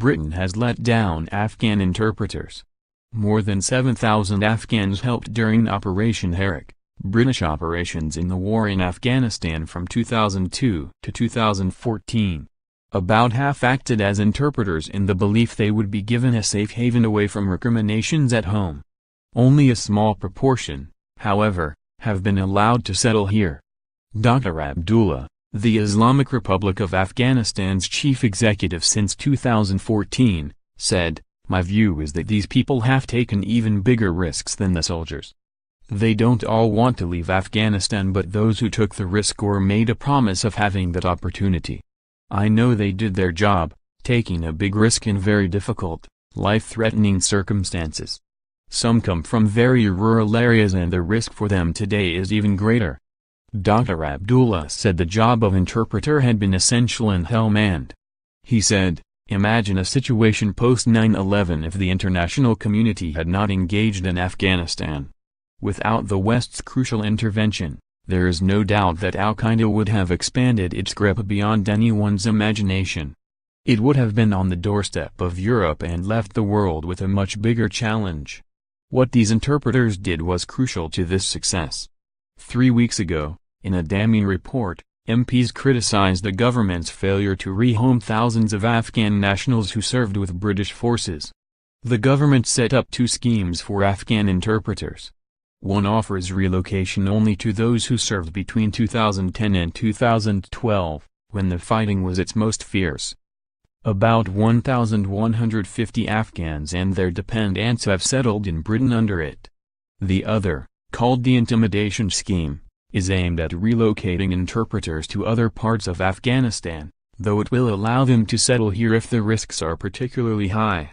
Britain has let down Afghan interpreters. More than 7,000 Afghans helped during Operation Herrick, British operations in the war in Afghanistan from 2002 to 2014. About half acted as interpreters in the belief they would be given a safe haven away from recriminations at home. Only a small proportion, however, have been allowed to settle here. Dr. Abdullah, the Islamic Republic of Afghanistan's chief executive since 2014, said, "My view is that these people have taken even bigger risks than the soldiers. They don't all want to leave Afghanistan, but those who took the risk or made a promise of having that opportunity. I know they did their job, taking a big risk in very difficult, life-threatening circumstances. Some come from very rural areas and the risk for them today is even greater." Dr. Abdullah said the job of interpreter had been essential and hell-manned. He said, "Imagine a situation post 9/11 if the international community had not engaged in Afghanistan. Without the West's crucial intervention, there is no doubt that Al-Qaeda would have expanded its grip beyond anyone's imagination. It would have been on the doorstep of Europe and left the world with a much bigger challenge. What these interpreters did was crucial to this success." 3 weeks ago, in a damning report, MPs criticized the government's failure to rehome thousands of Afghan nationals who served with British forces. The government set up 2 schemes for Afghan interpreters. One offers relocation only to those who served between 2010 and 2012, when the fighting was its most fierce. About 1,150 Afghans and their dependents have settled in Britain under it. The other, called the Intimidation Scheme, is aimed at relocating interpreters to other parts of Afghanistan, though it will allow them to settle here if the risks are particularly high.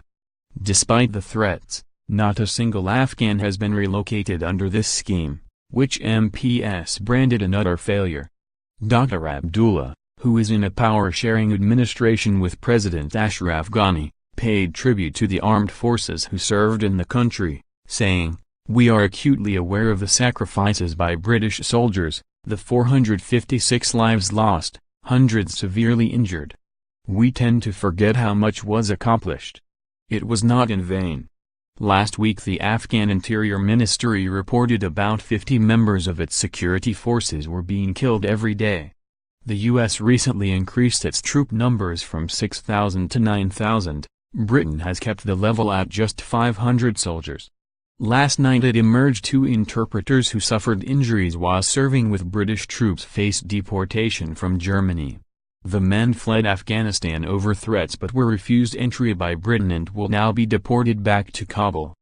Despite the threats, not a single Afghan has been relocated under this scheme, which MPs branded an utter failure. Dr. Abdullah, who is in a power-sharing administration with President Ashraf Ghani, paid tribute to the armed forces who served in the country, saying, "We are acutely aware of the sacrifices by British soldiers, the 456 lives lost, hundreds severely injured. We tend to forget how much was accomplished. It was not in vain." Last week the Afghan Interior Ministry reported about 50 members of its security forces were being killed every day. The U.S. recently increased its troop numbers from 6,000 to 9,000, Britain has kept the level at just 500 soldiers. Last night it emerged 2 interpreters who suffered injuries while serving with British troops faced deportation from Germany. The men fled Afghanistan over threats but were refused entry by Britain and will now be deported back to Kabul.